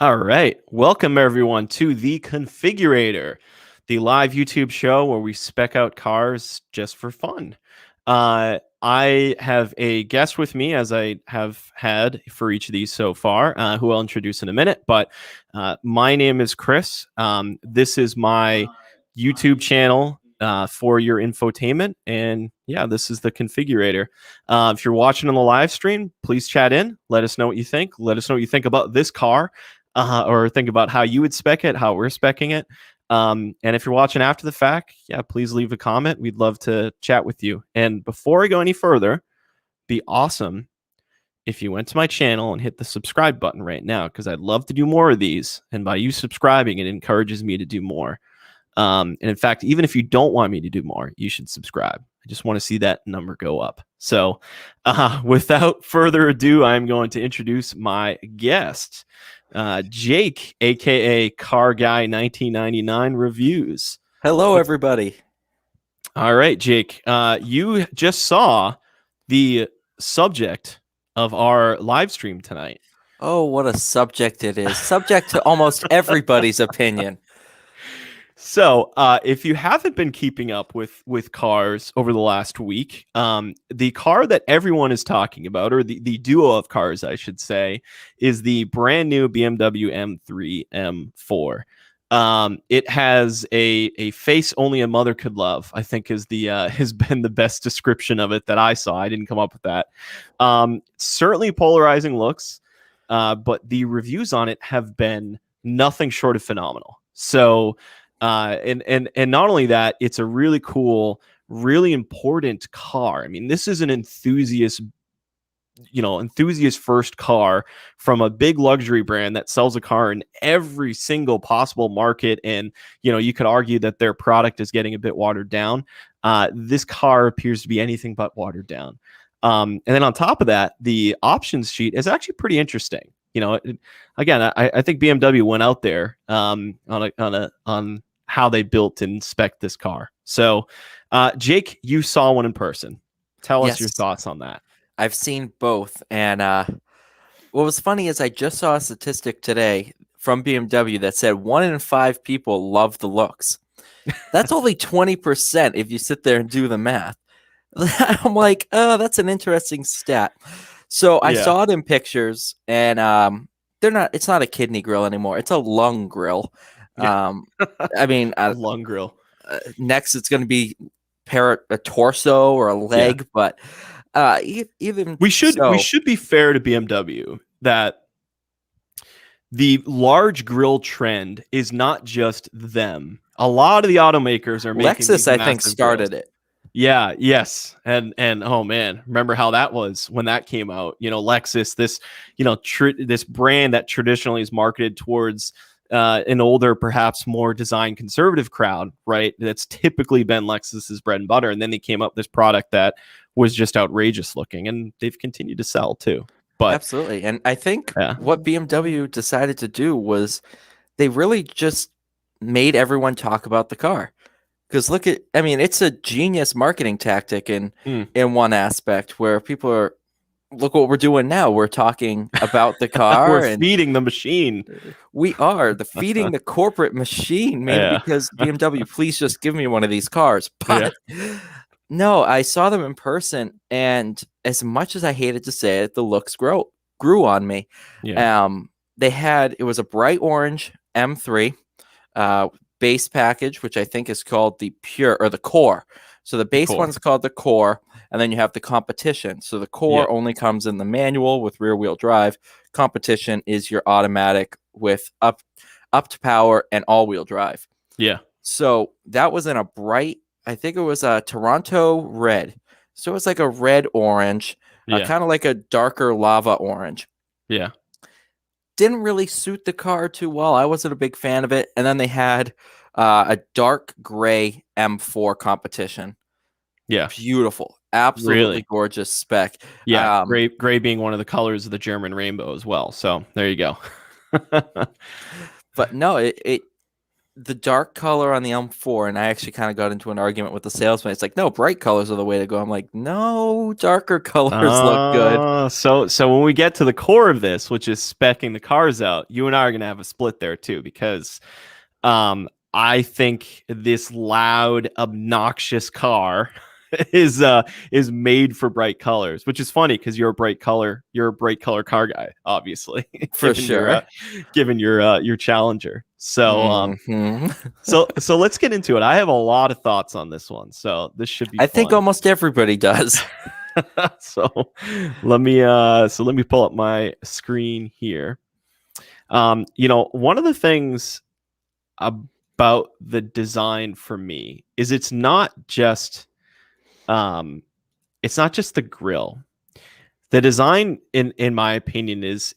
All right. Welcome, everyone, to The Configurator, the live YouTube show where we spec out cars just for fun. I have a guest with me, as I have had for each of these so far, who I'll introduce in a minute. But my name is Chris. This is my YouTube channel for your infotainment. And yeah, this is The Configurator. If you're watching on the live stream, please chat in. Let us know what you think. Let us know what you think about this car. Or think about how you would spec it, how we're specing it. And if you're watching after the fact, yeah, please leave a comment. We'd love to chat with you. And before I go any further, be awesome if you went to my channel and hit the subscribe button right now, because I'd love to do more of these. And by you subscribing, it encourages me to do more. And in fact, even if you don't want me to do more, you should subscribe. I just want to see that number go up. So without further ado, I'm going to introduce my guest. Jake, aka Carguy1999 Reviews. Hello, everybody. All right, Jake. You just saw the subject of our live stream tonight. Oh, what a subject it is. Subject to almost everybody's opinion. So, if you haven't been keeping up with cars over the last week, the car that everyone is talking about, or the duo of cars, I should say, is the brand new BMW M3 M4. It has a face only a mother could love, I think has been the best description of it that I saw. I didn't come up with that. Certainly polarizing looks, but the reviews on it have been nothing short of phenomenal. So, and not only that, it's a really cool, really important car. I mean, this is an enthusiast first car from a big luxury brand that sells a car in every single possible market. And, you could argue that their product is getting a bit watered down. This car appears to be anything but watered down. And then on top of that, the options sheet is actually pretty interesting. Again, I think BMW went out there on how they built and spec'd this car. So, Jake, you saw one in person. Tell us your thoughts on that. I've seen both, and what was funny is I just saw a statistic today from BMW that said 1 in 5 people love the looks. That's only 20% if you sit there and do the math. I'm like, oh, that's an interesting stat. So I saw it in pictures, and it's not a kidney grill anymore. It's a lung grill. Yeah. I mean, a lung grill. Next, it's going to be a torso or a leg, but even we should be fair to BMW that the large grill trend is not just them. A lot of the automakers are making Lexus, I think, started it. Yeah, yes. And oh man, remember how that was when that came out? Lexus, this, this brand that traditionally is marketed towards an older, perhaps more design conservative crowd, right? That's typically been Lexus's bread and butter. And then they came up with this product that was just outrageous looking, and they've continued to sell too. But absolutely. And I think what BMW decided to do was they really just made everyone talk about the car. Because it's a genius marketing tactic in one aspect where people are, look what we're doing now. We're talking about the car. We're feeding the machine. We are feeding the corporate machine, maybe because BMW, please just give me one of these cars. But no, I saw them in person, and as much as I hated to say it, the looks grew on me. Yeah. It was a bright orange M3 base package, which I think is called the Pure or the Core. So the base one's called the Core, and then you have the Competition. So the Core only comes in the manual with rear-wheel drive. Competition is your automatic with up to power and all-wheel drive. Yeah. So that was in a bright, I think it was a Toronto red. So it was like a red-orange, kind of like a darker lava orange. Yeah. Didn't really suit the car too well. I wasn't a big fan of it. And then they had a dark gray M4 Competition. Yeah. Beautiful. Absolutely gorgeous spec. Yeah. Gray being one of the colors of the German rainbow as well. So there you go. But no, the dark color on the M4, and I actually kind of got into an argument with the salesman. It's like, no, bright colors are the way to go. I'm like, no, darker colors look good. So when we get to the core of this, which is speccing the cars out, you and I are gonna have a split there too, because I think this loud, obnoxious car is made for bright colors, which is funny because you're a bright color car guy, obviously, For sure. Given your Challenger. So so let's get into it. I have a lot of thoughts on this one, so this should be I fun. think almost everybody does. so let me pull up my screen here. One of the things about the design for me is it's not just the grill. The design, in my opinion, is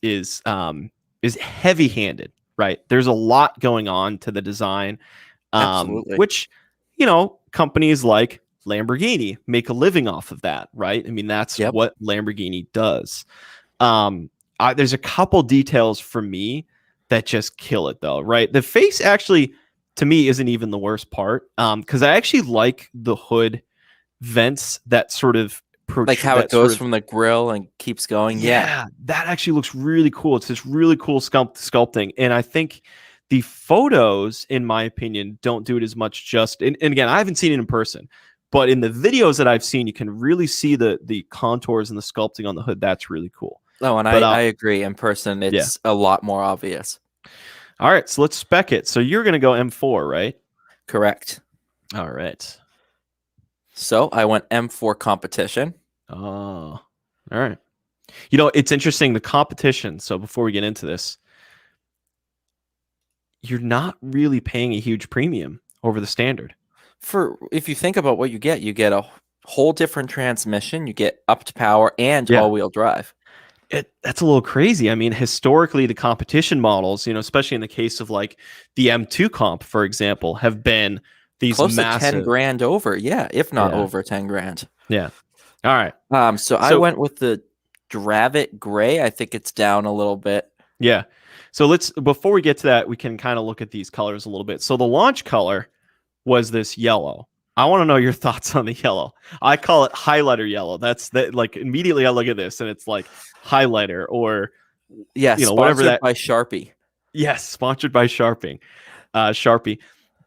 heavy-handed, right? There's a lot going on to the design, Absolutely. which companies like Lamborghini make a living off of that, right? I mean, that's what Lamborghini does. There's a couple details for me that just kill it, though, right? The face actually, to me, isn't even the worst part, because I actually like the hood vents that sort of like how it goes from the grill and keeps going. Yeah, that actually looks really cool. It's this really cool sculpting, and I think the photos, in my opinion, don't do it as much and again, I haven't seen it in person, but in the videos that I've seen, you can really see the contours and the sculpting on the hood. That's really cool. Oh, and I agree. In person, it's a lot more obvious. All right, so let's spec it. So you're going to go M4, right? Correct. All right. So I went M4 competition. Oh, all right. It's interesting, the competition. So before we get into this, you're not really paying a huge premium over the standard. If you think about what you get a whole different transmission. You get upped power and all-wheel drive. That's a little crazy. I mean, historically, the competition models, especially in the case of like the M2 comp, for example, have been these close massive, to 10 grand over. Yeah, if not over 10 grand. Yeah. All right. So I went with the Dravit Gray. I think it's down a little bit. Yeah. So before we get to that, we can kind of look at these colors a little bit. So the launch color was this yellow. I want to know your thoughts on the yellow. I call it highlighter yellow. That's like immediately I look at this and it's like highlighter or whatever that by Sharpie. Yes, sponsored by Sharpie.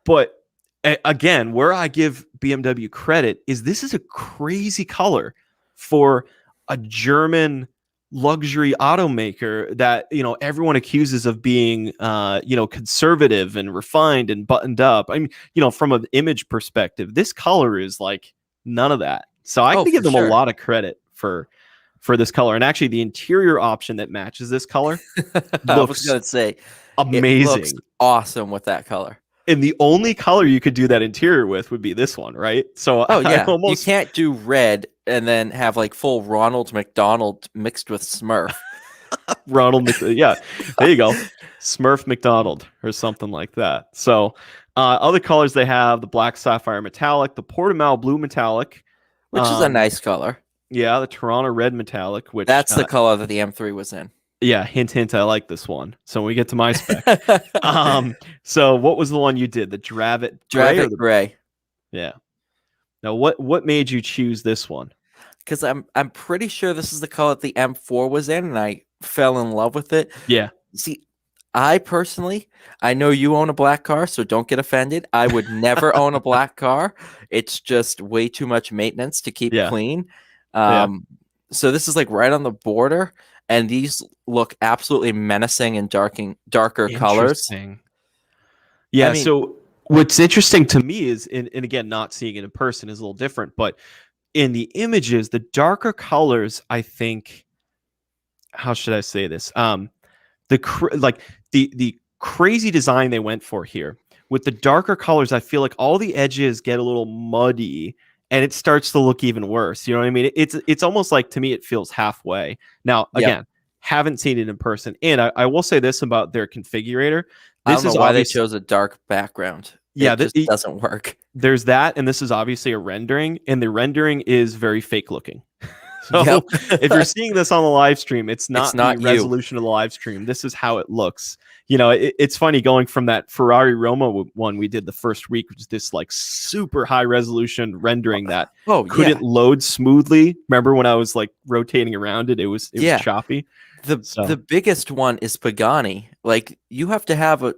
But again, where I give BMW credit is this is a crazy color for a German luxury automaker that everyone accuses of being conservative and refined and buttoned up. I mean, from an image perspective, this color is like none of that. So I can give them a lot of credit for this color. And actually, the interior option that matches this color I was gonna say amazing, it looks awesome with that color. And the only color you could do that interior with would be this one, right? So you can't do red and then have like full Ronald McDonald mixed with Smurf. Yeah, there you go, Smurf McDonald or something like that. So other colors they have: the black sapphire metallic, the Portimao blue metallic, which is a nice color. Yeah, the Toronto red metallic, which that's the color that the M3 was in. Yeah, hint, I like this one. So when we get to my spec. So what was the one you did? The Dravit Gray? Yeah. Now what made you choose this one? Because I'm pretty sure this is the color that the M4 was in, and I fell in love with it. Yeah. See, I personally, I know you own a black car, so don't get offended. I would never own a black car. It's just way too much maintenance to keep clean. So this is like right on the border. And these look absolutely menacing in darker colors. Yeah, I mean, so what's interesting to me is, and again, not seeing it in person is a little different, but in the images, the darker colors, I think, how should I say this? The crazy design they went for here with the darker colors, I feel like all the edges get a little muddy and it starts to look even worse. You know what I mean? It's almost like, to me, it feels halfway. Now, again, haven't seen it in person. And I will say this about their configurator. I don't know why they chose a dark background. Yeah, it just doesn't work. There's that, and this is obviously a rendering, and the rendering is very fake looking. So if you're seeing this on the live stream, it's not the not you. resolution of the live stream. This is how it looks. You know, it's funny going from that Ferrari Roma one we did the first week, which is this like super high resolution rendering that couldn't load smoothly. Remember when I was like rotating around it? It was choppy. The biggest one is Pagani. Like, you have to have a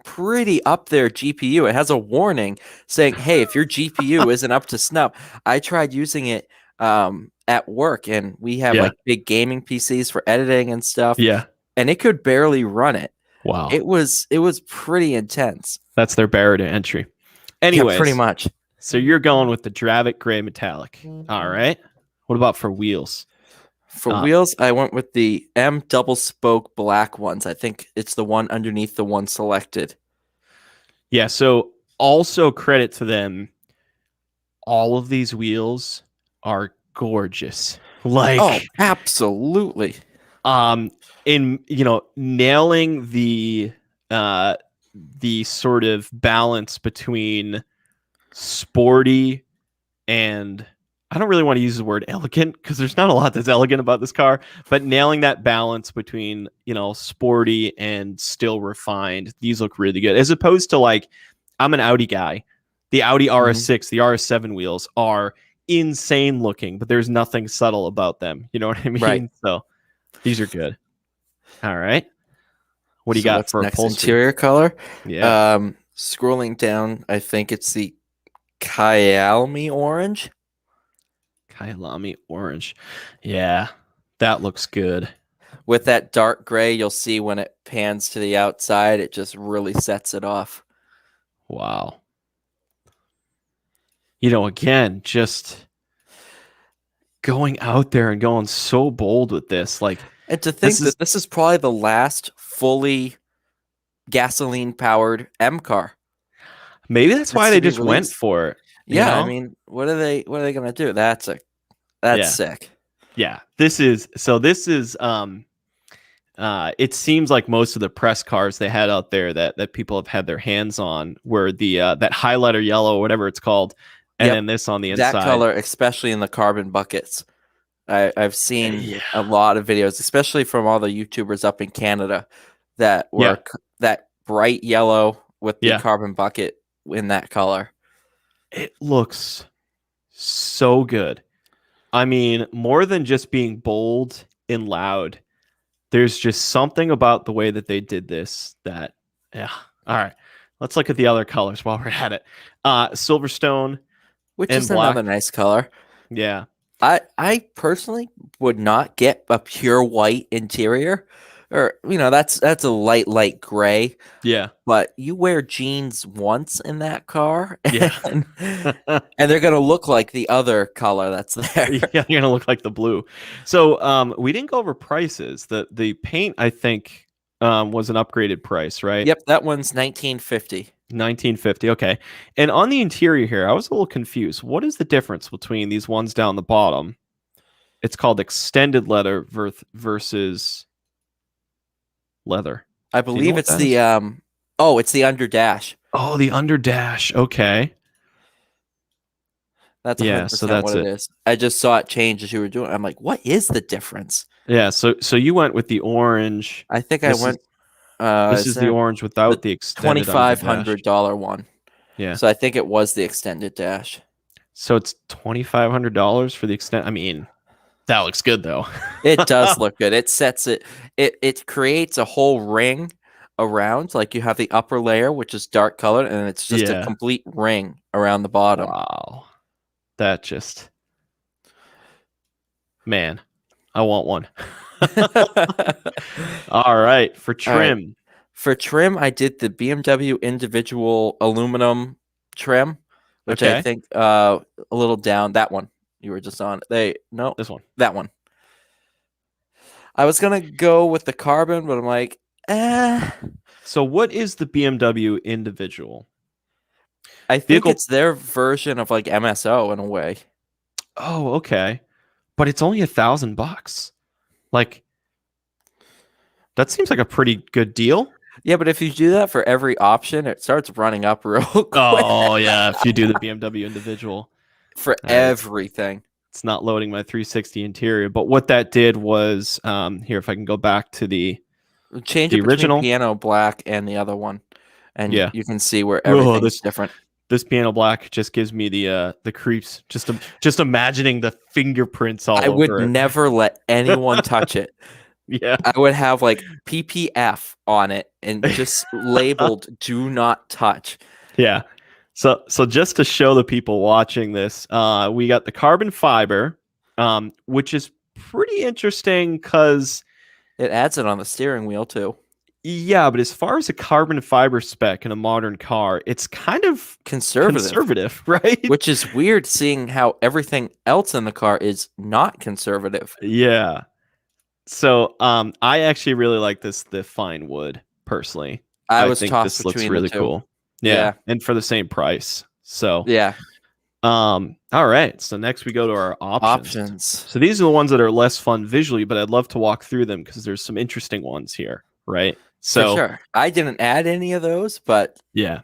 pretty up there GPU. It has a warning saying, hey, if your GPU isn't up to snuff. I tried using it at work, and we have like big gaming PCs for editing and stuff. Yeah. And it could barely run it. Wow. It was pretty intense. That's their barrier to entry. Anyways, pretty much. So you're going with the Dravik Gray Metallic. All right. What about for wheels? For wheels, I went with the M double spoke black ones. I think it's the one underneath the one selected. Yeah, so also credit to them. All of these wheels are gorgeous. Like, oh, absolutely. In nailing the sort of balance between sporty and, I don't really want to use the word elegant because there's not a lot that's elegant about this car, but nailing that balance between, sporty and still refined, these look really good. As opposed to, like, I'm an Audi guy. The Audi RS6, the RS7 wheels are insane looking, but there's nothing subtle about them. You know what I mean? Right. So these are good. All right. What do you got for next upholstery? Interior color? Yeah. Scrolling down, I think it's the Kyalmi orange. Kyalami orange. Yeah, that looks good. With that dark gray, you'll see when it pans to the outside, it just really sets it off. Wow. Again, just going out there and going so bold with this. Like, and to think that this is probably the last fully gasoline-powered M car. Maybe that's why they just went for it. Yeah, I mean, what are they gonna do? That's sick. Yeah. This is it seems like most of the press cars they had out there that people have had their hands on were the that highlighter yellow, whatever it's called, and then this on the inside. That color, especially in the carbon buckets. I've seen a lot of videos, especially from all the YouTubers up in Canada, that were that bright yellow with the carbon bucket in that color. It looks so good. I mean, more than just being bold and loud, there's just something about the way that they did this that, All right. Let's look at the other colors while we're at it. Silverstone, which is another nice color. Yeah. I personally would not get a pure white interior, or that's a light gray. Yeah. But you wear jeans once in that car, and they're gonna look like the other color that's there. Yeah, they're gonna look like the blue. So we didn't go over prices. The paint, I think, was an upgraded price, right? Yep, that one's $19.50. $19.50. Okay. And on the interior here, I was a little confused. What is the difference between these ones down the bottom? It's called extended leather versus leather. I believe it's the it's the under dash. Oh, the under dash. Okay. That's 100% so that's what it is. I just saw it change as you were doing it. I'm like, what is the difference? Yeah, so you went with the orange. I think I went this is the orange without the extended $2,500 one. Yeah. So I think it was the extended dash. So it's $2,500 for the extent. I mean, that looks good though. It does look good. It sets it. It creates a whole ring around. Like, you have the upper layer, which is dark colored, and it's just a complete ring around the bottom. Wow. That just, man, I want one. All right. For trim. Right. For trim, I did the BMW individual aluminum trim, which I think a little down. That one you were just on. This one. That one. I was gonna go with the carbon, but I'm like, So what is the BMW individual? I think it's their version of like MSO in a way. Oh, okay. But it's only $1,000. Like, that seems like a pretty good deal. Yeah, but if you do that for every option, it starts running up real quick. Oh, yeah. If you do the BMW individual. For everything. it's not loading my 360 interior. But what that did was, here, if I can go back to the Change it between original piano black and the other one, and yeah, you can see where oh, everything's different. this piano black just gives me the creeps. Just imagining the fingerprints all I would over it. never let anyone touch it. Yeah, I would have like PPF on it and just labeled "Do not touch." yeah. So just to show the people watching this, we got the carbon fiber, which is pretty interesting because It adds it on the steering wheel too. yeah, but as far as a carbon fiber spec in a modern car, it's kind of conservative, right? Which is weird, seeing how everything else in the car is not conservative. Yeah. So I actually really like the fine wood personally. I was think tossed this looks between really the two. cool. Yeah. And for the same price. So Yeah. all right. So next we go to our options. Options. So these are the ones that are less fun visually, but I'd love to walk through them because there's some interesting ones here, right? So For sure. I didn't add any of those, but yeah.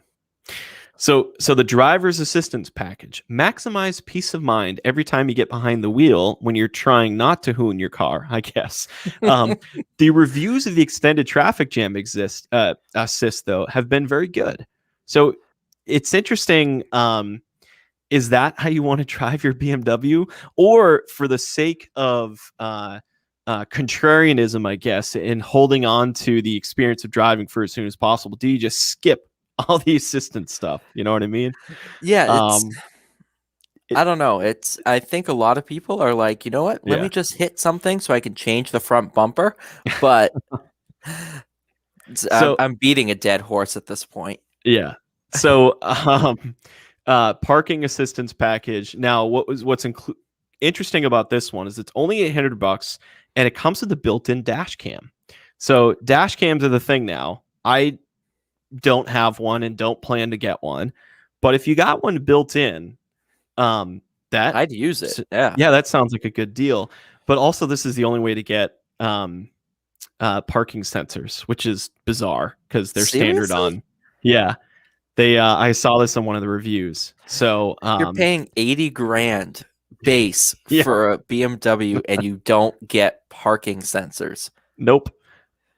So the driver's assistance package, maximize peace of mind every time you get behind the wheel when you're trying not to hoon your car, I guess. The reviews of the extended traffic jam assist though have been very good. So it's interesting. Is that how you want to drive your BMW, or for the sake of contrarianism, I guess, in holding on to the experience of driving for as soon as possible, do you just skip all the assistance stuff? You know what I mean? yeah, I don't know. I think a lot of people are like, you know what? Let me just hit something so I can change the front bumper. But I'm beating a dead horse at this point. Yeah. So parking assistance package. Now, what's interesting about this one is it's only $800 and it comes with a built-in dash cam. So dash cams are the thing now. I don't have one and don't plan to get one, but if you got one built in, that I'd use it. Yeah, that sounds like a good deal. But also, this is the only way to get parking sensors, which is bizarre because they're standard on. Yeah, they. I saw this in one of the reviews. So you're paying $80,000 base for a BMW, and you don't get parking sensors. Nope.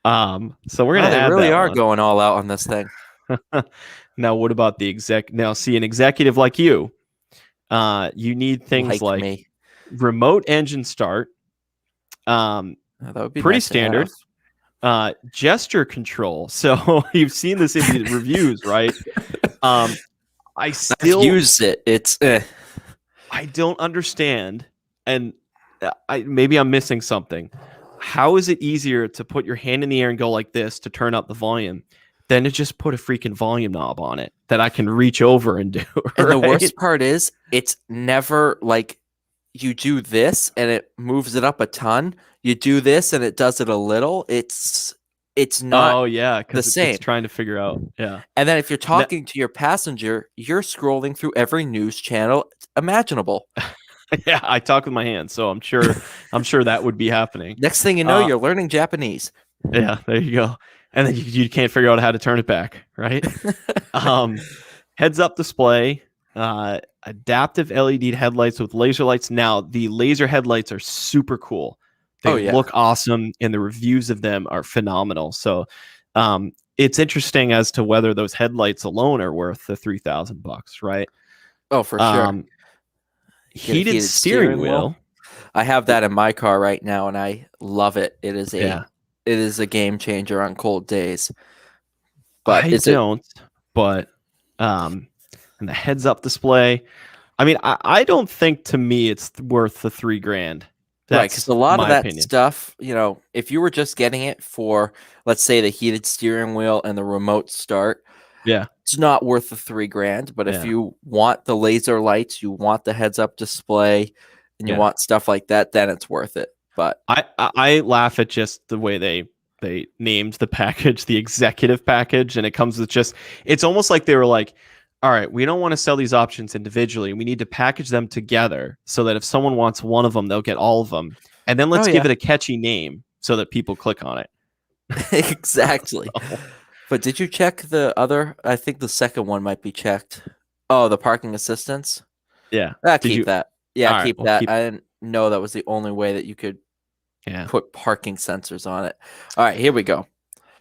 So we're gonna they add really that are one. going all out on this thing. Now, what about the exec? Now, see, an executive like you need things like remote engine start. That would be pretty nice standard. Gesture control. So you've seen this in the reviews, right? I've used it. It's I don't understand, and maybe I'm missing something. How is it easier to put your hand in the air and go like this to turn up the volume than to just put a freaking volume knob on it that I can reach over and do? Right? And the worst part is, it's never like you do this and it moves it up a ton. You do this and it does it a little. It's not. Oh yeah, the same. It's trying to figure out. Yeah. And then if you're talking to your passenger, you're scrolling through every news channel imaginable. Yeah, I talk with my hands, so I'm sure that would be happening. Next thing you know, you're learning Japanese. Yeah, there you go. And then you can't figure out how to turn it back, right? Heads up display, adaptive LED headlights with laser lights. Now, the laser headlights are super cool. They look awesome, and the reviews of them are phenomenal. So it's interesting as to whether those headlights alone are worth the $3,000, right? Oh, for sure. Heated steering wheel. I have that in my car right now, and I love it. It is a game changer on cold days. But But and the heads up display. I mean, I don't think, to me, it's worth the $3,000. Right, because a lot of that stuff, if you were just getting it for, let's say, the heated steering wheel and the remote start, it's not worth the $3,000. But if you want the laser lights, you want the heads-up display, and you want stuff like that, then it's worth it. But I laugh at just the way they named the package the executive package, and it comes with it's almost like they were like, all right, we don't want to sell these options individually. We need to package them together so that if someone wants one of them, they'll get all of them. And then let's give it a catchy name so that people click on it. Exactly. But did you check the other? I think the second one might be checked. Oh, the parking assistance? Yeah. Keep that. Yeah, All right, keep we'll that. keep. I didn't know that was the only way that you could Yeah. put parking sensors on it. All right, here we go.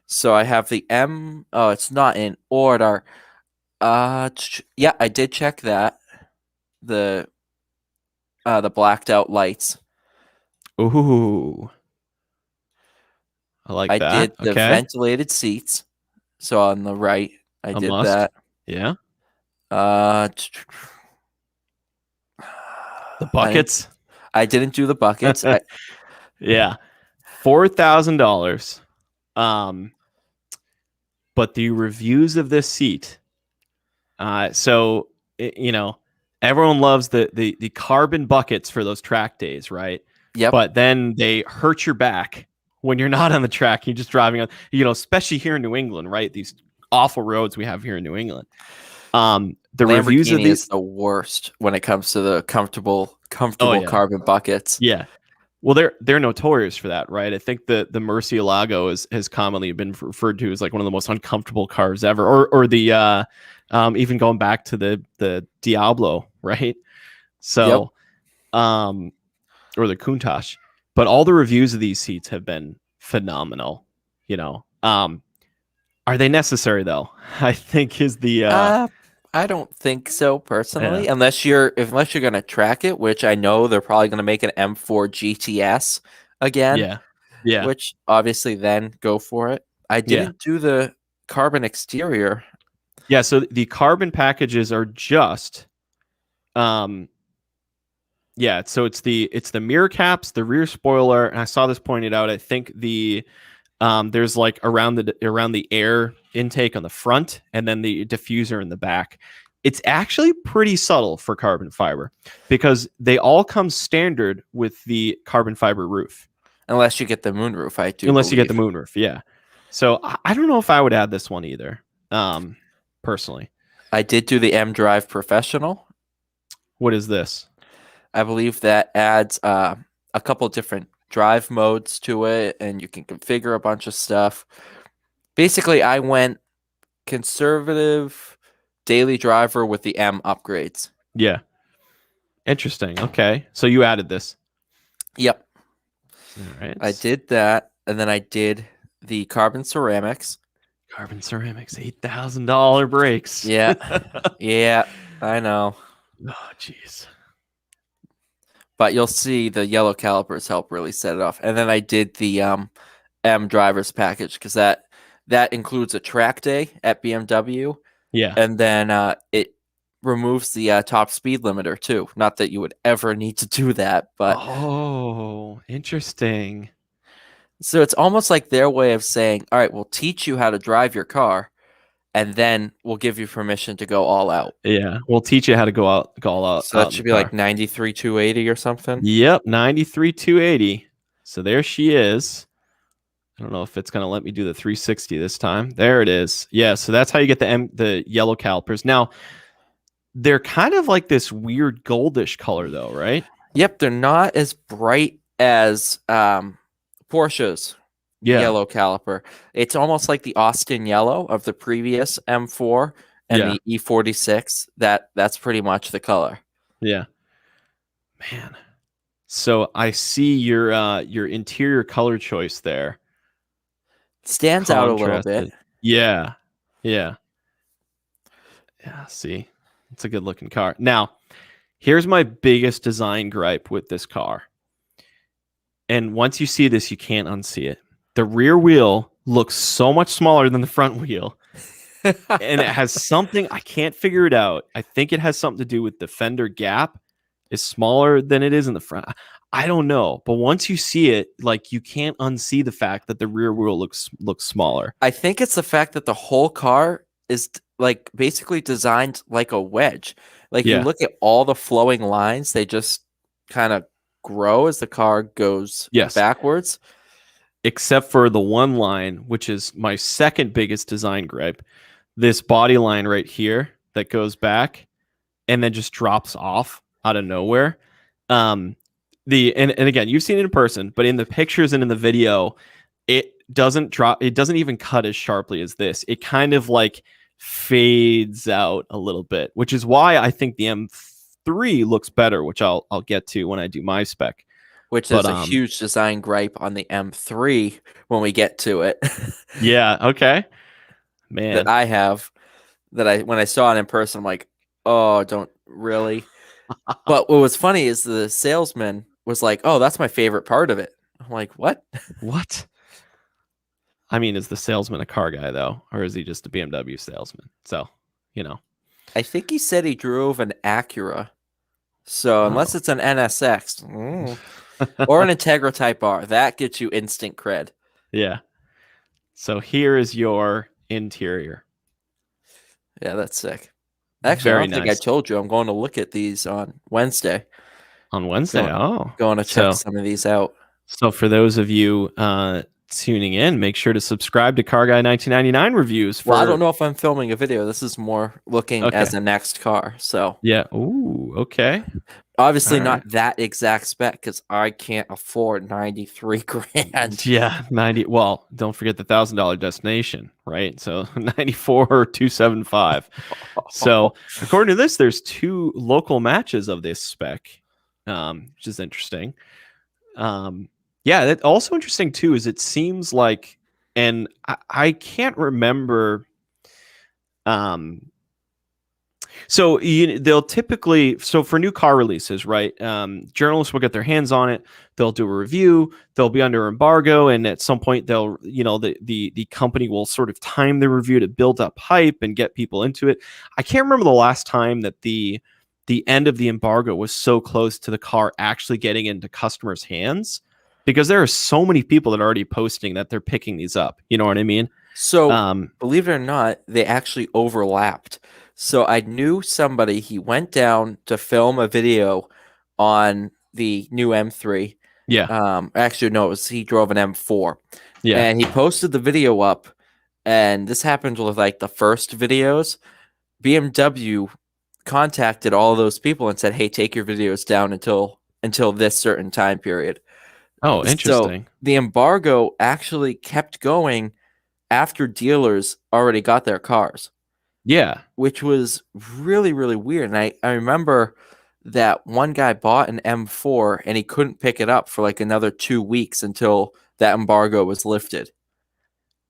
So I have the M. Oh, it's not in order. Yeah, I did check that. The the blacked out lights. Ooh, I like I that. did the Okay, ventilated seats. So on the right, I a did must. that. Yeah. Uh, The I didn't. buckets. I didn't do the buckets. Yeah. $4,000. Um, but the reviews of this seat. So you know, everyone loves the carbon buckets for those track days, right? Yep. But then they hurt your back when you're not on the track. You're just driving on, especially here in New England, right? These awful roads we have here in New England. The reviews of Lamborghini is these. the worst when it comes to the comfortable Oh yeah, carbon buckets. yeah. Well, they're notorious for that, right? I think the Murcielago has commonly been referred to as like one of the most uncomfortable cars ever, or the even going back to the Diablo, right? Yep. So, or the Countach, but all the reviews of these seats have been phenomenal. Are they necessary though? I think is the I don't think so yeah, personally, unless you're gonna track it, which I know they're probably gonna make an M4 GTS again, yeah, yeah, which obviously then go for it. I yeah. didn't do the carbon exterior. Yeah, so the carbon packages are just um yeah, so it's the mirror caps, the rear spoiler, and I saw this pointed out. I think there's like around the air intake on the front and then the diffuser in the back. It's actually pretty subtle for carbon fiber because they all come standard with the carbon fiber roof. Unless you get the moonroof, I do Unless you get the believe. moonroof, yeah. So I don't know if I would add this one either. Personally. I did do the M Drive Professional. What is this? I believe that adds a couple different drive modes to it, and you can configure a bunch of stuff. Basically, I went conservative daily driver with the M upgrades. Yeah. Interesting. Okay. So you added this. Yep. All right. I did that, and then I did the carbon ceramics. Carbon ceramics, $8,000 brakes. Yeah. Yeah, I know. Oh, jeez. But you'll see the yellow calipers help really set it off. And then I did the M drivers package because that includes a track day at BMW. Yeah. And then it removes the top speed limiter too. Not that you would ever need to do that, but Oh, interesting. so it's almost like their way of saying, all right, we'll teach you how to drive your car, and then we'll give you permission to go all out. Yeah. We'll teach you how to go all out. So that should be like 93,280 or something. Yep, 93,280. So there she is. I don't know if it's going to let me do the 360 this time. There it is. Yeah, so that's how you get the yellow calipers. Now, they're kind of like this weird goldish color though, right? Yep, they're not as bright as Porsche's yellow caliper. It's almost like the Austin yellow of the previous M4 and the E46. That's pretty much the color. Yeah. Man. So I see your interior color choice there. Stands out a little bit. Yeah. Yeah. Yeah, see. It's a good looking car. Now, here's my biggest design gripe with this car. And once you see this, you can't unsee it. The rear wheel looks so much smaller than the front wheel. And it has something, I can't figure it out. I think it has something to do with the fender gap is smaller than it is in the front. I don't know, but once you see it, like you can't unsee the fact that the rear wheel looks smaller. I think it's the fact that the whole car is like basically designed like a wedge. Like you look at all the flowing lines, they just kind of grow as the car goes backwards. Except for the one line, which is my second biggest design gripe. This body line right here that goes back and then just drops off out of nowhere. And again, you've seen it in person, but in the pictures and in the video, it doesn't drop. It doesn't even cut as sharply as this. It kind of like fades out a little bit, which is why I think the M3 looks better, which I'll get to when I do my spec. Which But is a huge design gripe on the M3 when we get to it. Yeah, okay. Man. That I have, that when I saw it in person, I'm like, oh, don't really. But what was funny is the salesman was like, oh, that's my favorite part of it. I'm like, what? What? I mean, is the salesman a car guy though, or is he just a BMW salesman? So, you know. I think he said he drove an Acura. So unless Oh. it's an NSX or an Integra Type R, that gets you instant cred. Yeah. So here is your interior. Yeah, that's sick. Actually, Very I don't think I nice. told you I'm going to look at these on Wednesday. On Wednesday. Going to check some of these out. So for those of you tuning in, make sure to subscribe to Carguy1999 Reviews. Well, I don't know if I'm filming a video. This is more looking as the next car. So yeah. Ooh, okay. Obviously not that exact spec because I can't afford 93 grand. Yeah, 90. Well, don't forget the $1,000 destination, right? So 94 or 275. So according to this, there's 2 local matches of this spec, which is interesting. Yeah, that's also interesting too. Is it seems like, and I can't remember. So they'll typically, so for new car releases, right? Journalists will get their hands on it. They'll do a review. They'll be under embargo, and at some point, they'll, the company will sort of time the review to build up hype and get people into it. I can't remember the last time that the end of the embargo was so close to the car actually getting into customers' hands, because there are so many people that are already posting that they're picking these up. You know what I mean? So believe it or not, they actually overlapped. So I knew somebody, he went down to film a video on the new M3. Yeah. Actually, no, he drove an M4. Yeah. And he posted the video up, and this happened with like the first videos. BMW contacted all of those people and said, hey, take your videos down until this certain time period. Oh, interesting. So the embargo actually kept going after dealers already got their cars. Yeah. Which was really, really weird. And I remember that one guy bought an M4 and he couldn't pick it up for like another 2 weeks until that embargo was lifted.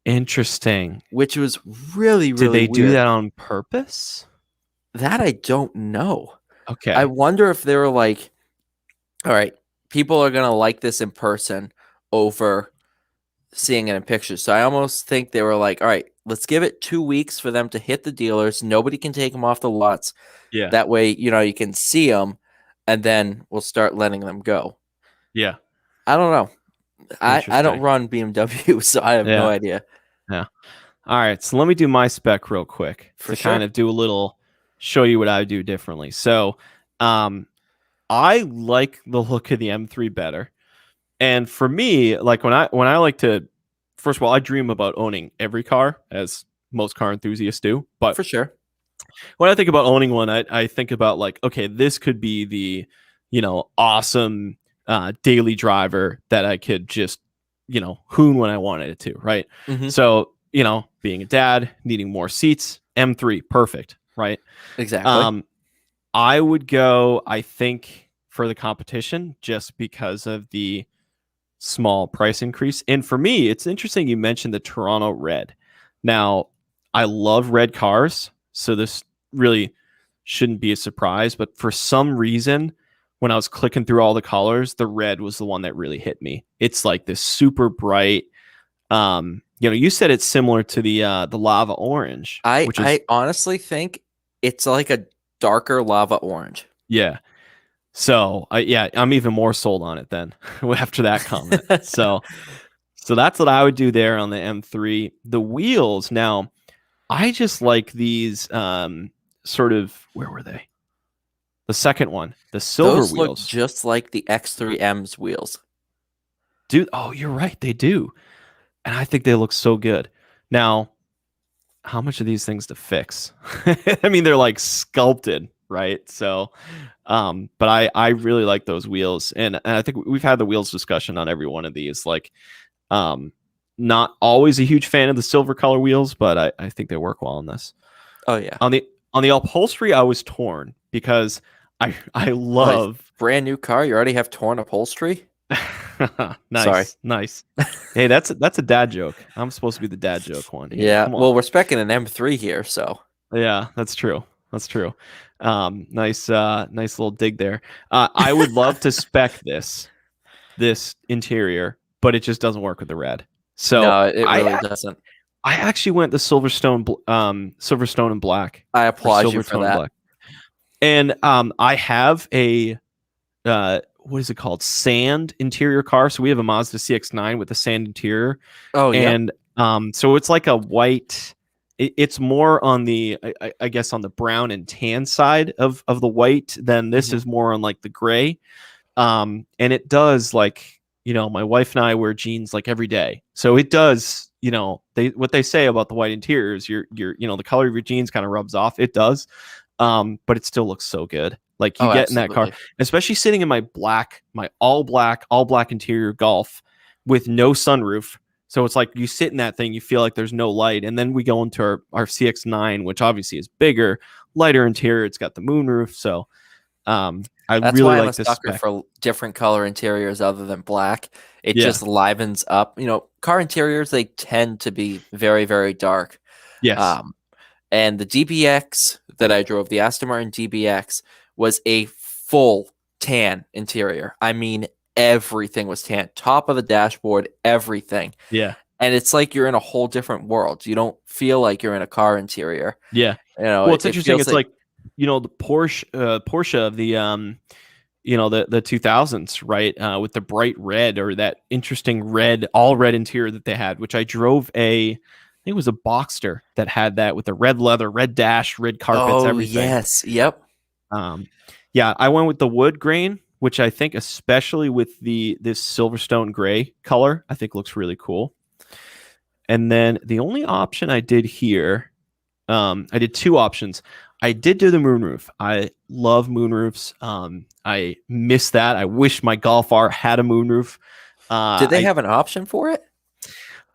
Interesting. Which was really, really Did they weird. do that on purpose? That I don't know. Okay. I wonder if they were like, all right, people are going to like this in person over seeing it in pictures. So I almost think they were like, all right, let's give it 2 weeks for them to hit the dealers. Nobody can take them off the lots. Yeah. That way, you can see them, and then we'll start letting them go. Yeah. I don't know. I don't run BMW, so I have no idea. Yeah. All right. So let me do my spec real quick kind of do a little, show you what I do differently. So I like the look of the M3 better. And for me, like when I like to, first of all, I dream about owning every car, as most car enthusiasts do. But for sure, when I think about owning one, I think about like, okay, this could be the, awesome daily driver that I could just, hoon when I wanted it to, right? Mm-hmm. So, being a dad, needing more seats, M3, perfect, right? Exactly. I would go, I think, for the competition just because of the small price increase. And for me, it's interesting you mentioned the Toronto red. Now, I love red cars, so this really shouldn't be a surprise, but for some reason, when I was clicking through all the colors, the red was the one that really hit me. It's like this super bright, you said it's similar to the lava orange. I honestly think it's like a darker lava orange. Yeah. So I'm even more sold on it then after that comment. so that's what I would do there on the M3. The wheels, now, I just like these sort of, where were they? The second one, the silver Those wheels, look just like the X3M's wheels. Dude, oh, you're right, they do, and I think they look so good. Now, how much are these things to fix? I mean, they're like sculpted, right? So, but I really like those wheels, and I think we've had the wheels discussion on every one of these. Like, not always a huge fan of the silver color wheels, but I think they work well on this. Oh yeah. On the upholstery, I was torn because I Like, love. brand new car, you already have torn upholstery? Sorry. Nice, nice. Hey, that's a dad joke. I'm supposed to be the dad joke one here. Yeah. Come on. Well, we're specing an M3 here, so. Yeah, that's true. That's true. Nice, nice little dig there. I would love to spec this interior, but it just doesn't work with the red. So No, it really doesn't. I actually went the Silverstone and black. I Or applaud you for Silvertone that. black. And I have a what is it called? Sand interior car. So we have a Mazda CX-9 with a sand interior. Oh, yeah. And so it's like a white. It's more on the, I guess, on the brown and tan side of the white than this is more on like the gray. And it does, like, my wife and I wear jeans like every day, so it does. What they say about the white interiors, the color of your jeans kind of rubs off. It does, but it still looks so good. Like you get in that car, especially sitting in my all black interior Golf with no sunroof. So it's like you sit in that thing, you feel like there's no light. And then we go into our CX-9, which obviously is bigger, lighter interior. It's got the moonroof. So That's really why I'm like a this sucker spec. for different color interiors other than black. It just livens up. Car interiors, they tend to be very, very dark. Yes. And the DBX that I drove, the Aston Martin DBX, was a full tan interior. I mean, everything was tan. Top of the dashboard, everything. Yeah. And it's like you're in a whole different world. You don't feel like you're in a car interior. Yeah. Well, it's interesting. It's like the Porsche of the the 2000s, right? With the bright red, or that interesting red, all red interior that they had, which I drove I think it was a Boxster that had that with the red leather, red dash, red carpets, everything. Yes. Yep. Yeah, I went with the wood grain, which I think, especially with this Silverstone gray color, I think looks really cool. And then the only option I did here, I did two options. I did do the moonroof. I love moonroofs. I miss that. I wish my Golf R had a moonroof. Did they have an option for it?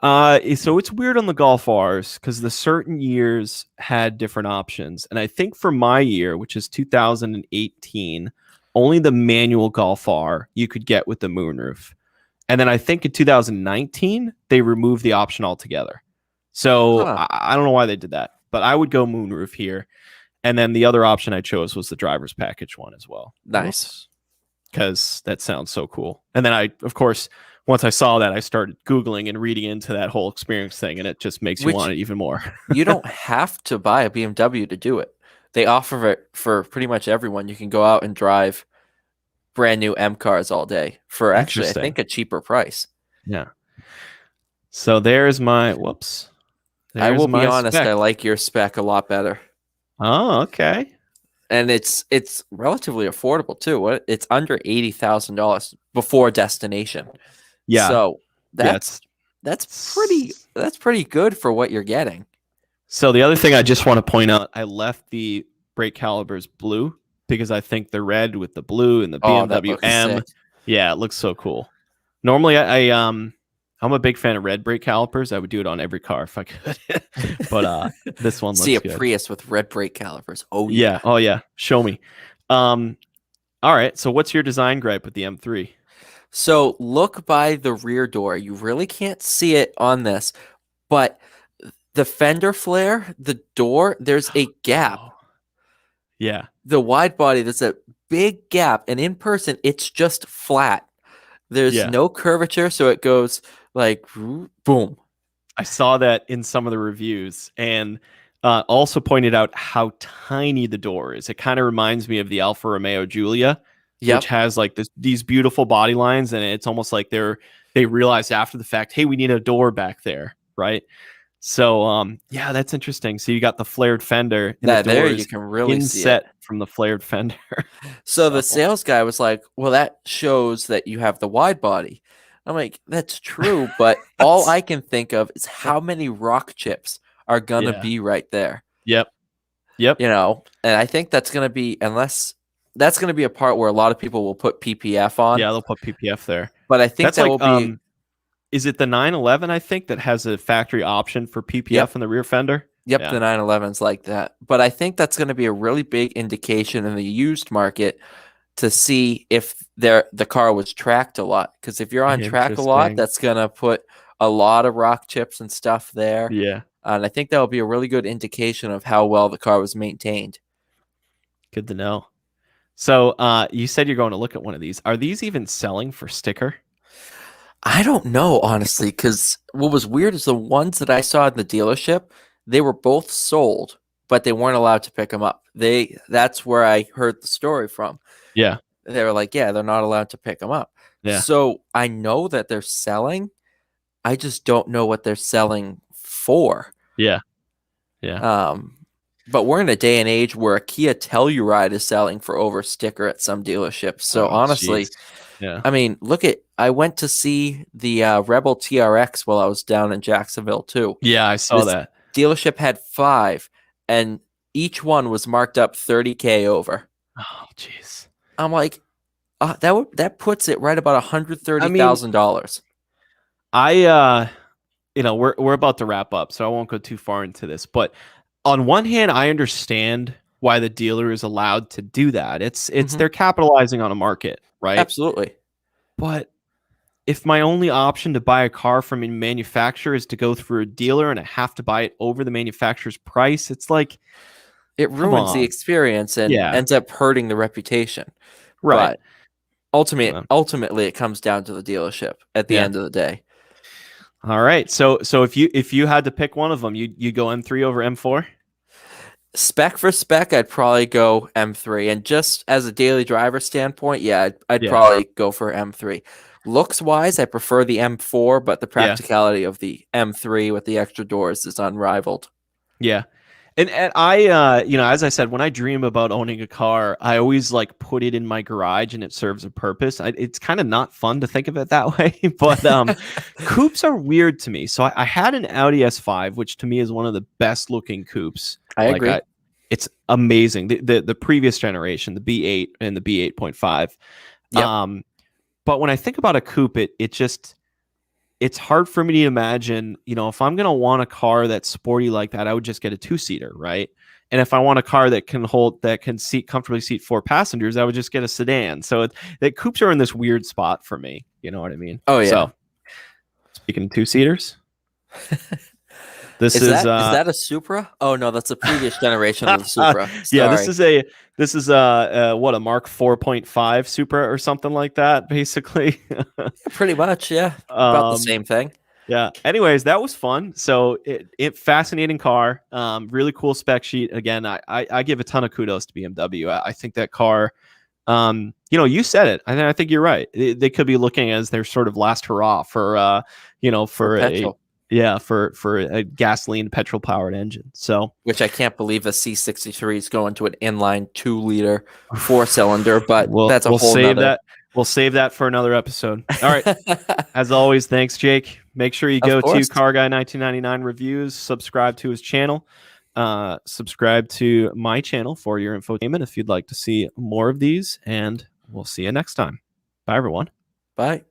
So it's weird on the Golf Rs because the certain years had different options. And I think for my year, which is 2018, only the manual Golf R you could get with the moonroof. And then I think in 2019, they removed the option altogether. So I don't know why they did that, but I would go moonroof here. And then the other option I chose was the driver's package one as well. Nice. Because that sounds so cool. And then of course, once I saw that, I started Googling and reading into that whole experience thing, and it just makes you want it even more. You don't have to buy a BMW to do it. They offer it for pretty much everyone. You can go out and drive brand new M cars all day for actually, I think, a cheaper price. Yeah. So there's my, whoops. I will be honest, I like your spec a lot better. Oh, okay. And it's relatively affordable too. It's under $80,000 before destination. Yeah. So that's pretty good for what you're getting. So the other thing I just want to point out, I left the brake calipers blue because I think the red with the blue and the BMW M. Yeah, it looks so cool. Normally I'm a big fan of red brake calipers. I would do it on every car if I could. But this one looks good. See a Prius with red brake calipers. Oh yeah. Oh yeah. Show me. All right. So what's your design gripe with the M3? So look by the rear door. You really can't see it on this, but the fender flare, the door, there's a gap. Oh. Yeah. The wide body, there's a big gap, and in person, it's just flat. There's no curvature, so it goes like boom. I saw that in some of the reviews, and also pointed out how tiny the door is. It kind of reminds me of the Alfa Romeo Giulia, which has like these beautiful body lines, and it's almost like they realized after the fact, hey, we need a door back there, right? So yeah, that's interesting. So you got the flared fender. And there you can really see it from the flared fender. So the sales guy was like, well, that shows that you have the wide body. I'm like, that's true, but all I can think of is how many rock chips are gonna be right there. Yep. And I think that's gonna be, unless that's gonna be a part where a lot of people will put PPF on. Yeah, they'll put PPF there. But I think that will be. Is it the 911? I think that has a factory option for PPF in the rear fender. Yep, Yeah. the 911's like that. But I think that's going to be a really big indication in the used market to see if the car was tracked a lot. Because if you're on track a lot, Interesting. that's going to put a lot of rock chips and stuff there. Yeah. And I think that will be a really good indication of how well the car was maintained. Good to know. So you said you're going to look at one of these. Are these even selling for sticker? I don't know, honestly, because what was weird is the ones that I saw in the dealership, they were both sold, but they weren't allowed to pick them up. That's where I heard the story from. Yeah. They were like, yeah, they're not allowed to pick them up. Yeah. So I know that they're selling. I just don't know what they're selling for. Yeah. Yeah. But we're in a day and age where a Kia Telluride is selling for over sticker at some dealerships. So Oh, honestly, jeez. Yeah. I mean, I went to see the Rebel TRX while I was down in Jacksonville too. Yeah, I saw This that. dealership had 5, and each one was marked up 30K over. Oh, jeez. I'm like, that puts it right about $130,000. We're about to wrap up, so I won't go too far into this. But on one hand, I understand why the dealer is allowed to do that. It's they're capitalizing on a market, right? Absolutely. But if my only option to buy a car from a manufacturer is to go through a dealer and I have to buy it over the manufacturer's price, it's like it ruins the experience and ends up hurting the reputation. Right. But ultimately, it comes down to the dealership at the end of the day. All right. So if you had to pick one of them, you go M3 over M4? Spec for spec, I'd probably go M3. And just as a daily driver standpoint, yeah, I'd probably go for M3. Looks wise, I prefer the M4, but the practicality of the M3 with the extra doors is unrivaled. Yeah. And I, as I said, when I dream about owning a car, I always like put it in my garage and it serves a purpose. It's kind of not fun to think of it that way, but coupes are weird to me. So I had an Audi S5, which to me is one of the best looking coupes. I agree. It's amazing. The previous generation, the B8 and the B8.5. Yep. But when I think about a coupe, it's hard for me to imagine, if I'm going to want a car that's sporty like that, I would just get a 2-seater, right? And if I want a car that can comfortably seat 4 passengers, I would just get a sedan. So the coupes are in this weird spot for me. You know what I mean? Oh, yeah. So, speaking of 2-seaters, is that a Supra? Oh no, that's the previous generation of the Supra. Yeah, this is a Mark 4.5 Supra or something like that, basically. Pretty much, yeah. About the same thing. Yeah. Anyways, that was fun. So it fascinating car. Really cool spec sheet. Again, I give a ton of kudos to BMW. I think that car. You said it. I think you're right. They could be looking as their sort of last hurrah for for petrol. For a gasoline petrol powered engine. So, which I can't believe a C63 is going to an inline 2-liter 4-cylinder, but that's a whole save that. We'll save that for another episode. All right. As always, thanks, Jake. Make sure you go to Carguy1999 Reviews, subscribe to his channel, subscribe to my channel for your infotainment if you'd like to see more of these, and we'll see you next time. Bye, everyone. Bye.